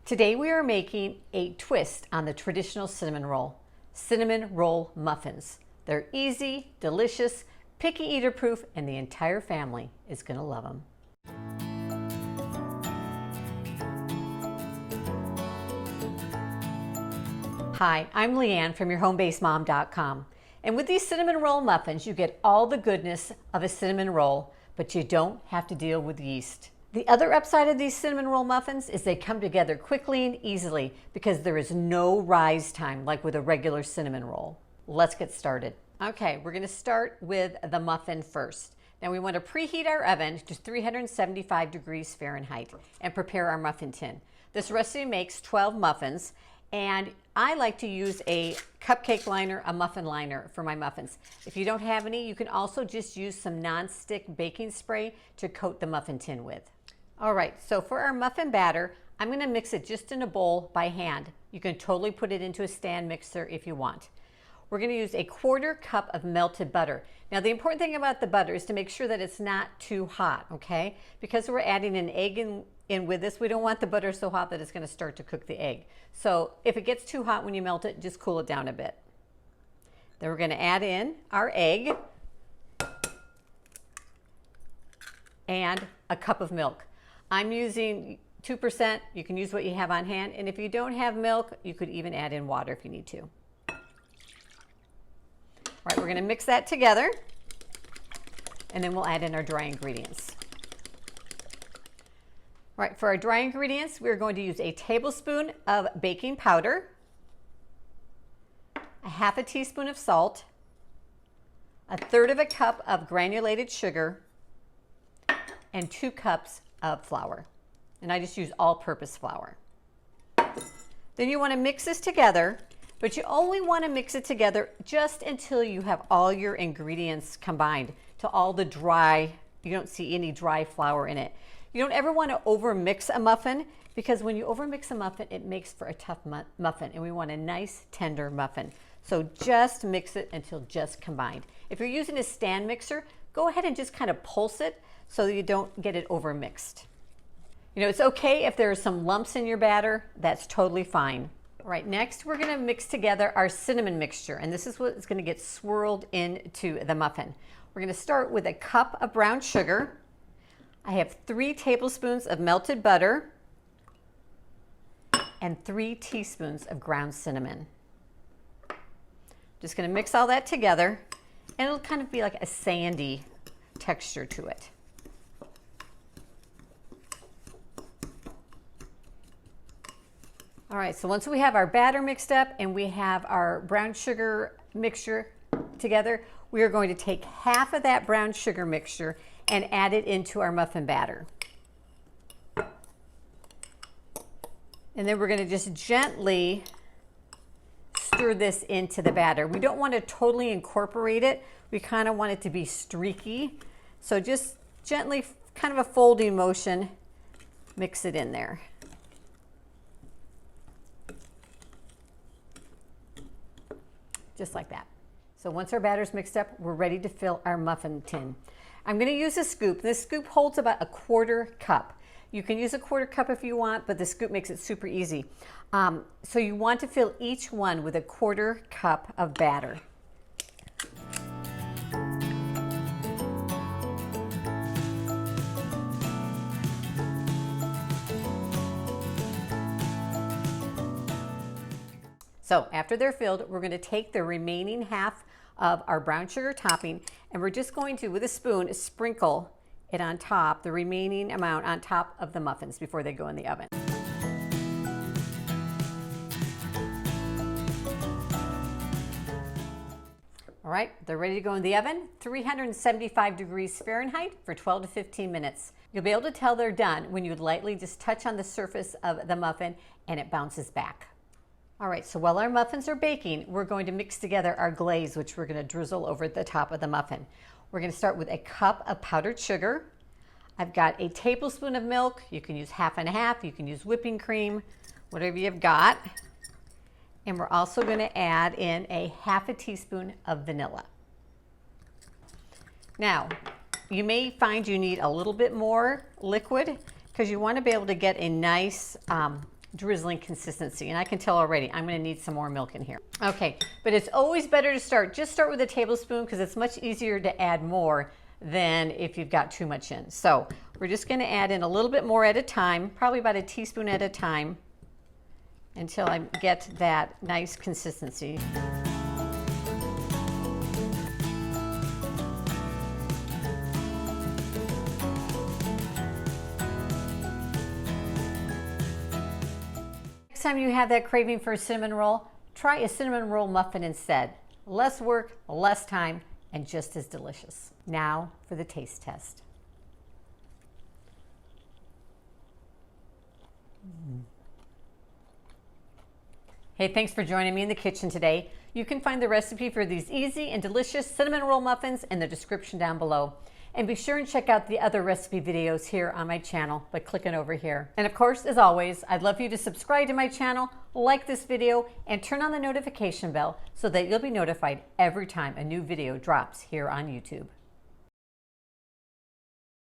Today we are making a twist on the traditional cinnamon roll muffins. They're easy, delicious, picky eater proof, and the entire family is going to love them. Hi, I'm Leanne from YourHomeBasedMom.com. And with these cinnamon roll muffins, you get all the goodness of a cinnamon roll, but you don't have to deal with yeast. The other upside of these cinnamon roll muffins is they come together quickly and easily because there is no rise time like with a regular cinnamon roll. Let's get started. Okay, we're going to start with the muffin first. Now we want to preheat our oven to 375 degrees Fahrenheit and prepare our muffin tin. This recipe makes 12 muffins, and I like to use a cupcake liner, a muffin liner for my muffins. If you don't have any, you can also just use some non-stick baking spray to coat the muffin tin with. All right, so for our muffin batter, I'm going to mix it just in a bowl by hand. You can totally put it into a stand mixer if you want. We're going to use a 1/4 cup of melted butter. Now the important thing about the butter is to make sure that it's not too hot, okay? Because we're adding an egg in with this, we don't want the butter so hot that it's going to start to cook the egg. So if it gets too hot when you melt it, just cool it down a bit. Then we're going to add in our egg and a cup of milk. I'm using 2%. You can use what you have on hand. And if you don't have milk, you could even add in water if you need to. All right, we're going to mix that together. And then we'll add in our dry ingredients. All right, for our dry ingredients, we're going to use a tablespoon of baking powder, a 1/2 teaspoon of salt, 1/3 cup of granulated sugar, and 2 cups of flour. And I just use all-purpose flour. Then you want to mix this together, but you only want to mix it together just until you have all your ingredients combined to all the dry, you don't see any dry flour in it. You don't ever want to over-mix a muffin, because when you over-mix a muffin, it makes for a tough muffin, and we want a nice, tender muffin. So just mix it until just combined. If you're using a stand mixer, go ahead and just kind of pulse it so you don't get it over-mixed. You know, it's okay if there are some lumps in your batter. That's totally fine. All right, next we're going to mix together our cinnamon mixture, and this is what is going to get swirled into the muffin. We're going to start with a cup of brown sugar. I have 3 tablespoons of melted butter and 3 teaspoons of ground cinnamon. Just going to mix all that together, and it'll kind of be like a sandy texture to it. All right, so once we have our batter mixed up and we have our brown sugar mixture together, we are going to take 1/2 of that brown sugar mixture and add it into our muffin batter. And then we're going to just gently stir this into the batter. We don't want to totally incorporate it. We kind of want it to be streaky. So just gently, kind of a folding motion, mix it in there. Just like that. So once our batter's mixed up, we're ready to fill our muffin tin. I'm going to use a scoop. This scoop holds about a 1/4 cup. You can use a 1/4 cup if you want, but the scoop makes it super easy. So you want to fill each one with a 1/4 cup of batter. So after they're filled, we're going to take the remaining 1/2 of our brown sugar topping, and we're just going to, with a spoon, sprinkle it on top, the remaining amount on top of the muffins before they go in the oven. All right, they're ready to go in the oven, 375 degrees Fahrenheit for 12 to 15 minutes. You'll be able to tell they're done when you lightly just touch on the surface of the muffin and it bounces back. All right, so while our muffins are baking, we're going to mix together our glaze, which we're going to drizzle over the top of the muffin. We're going to start with a cup of powdered sugar. I've got a tablespoon of milk. You can use 1/2 and 1/2. You can use whipping cream, whatever you've got. And we're also going to add in a 1/2 teaspoon of vanilla. Now, you may find you need a little bit more liquid because you want to be able to get a nice drizzling consistency, and I can tell already I'm going to need some more milk in here. Okay, but it's always better to just start with a tablespoon, because it's much easier to add more than if you've got too much in. So we're just going to add in a little bit more at a time, probably about a teaspoon at a time, until I get that nice consistency. Next time you have that craving for a cinnamon roll, try a cinnamon roll muffin instead. Less work, less time, and just as delicious. Now for the taste test. Hey, thanks for joining me in the kitchen today. You can find the recipe for these easy and delicious cinnamon roll muffins in the description down below. And be sure and check out the other recipe videos here on my channel by clicking over here. And of course, as always, I'd love for you to subscribe to my channel, like this video, and turn on the notification bell so that you'll be notified every time a new video drops here on YouTube.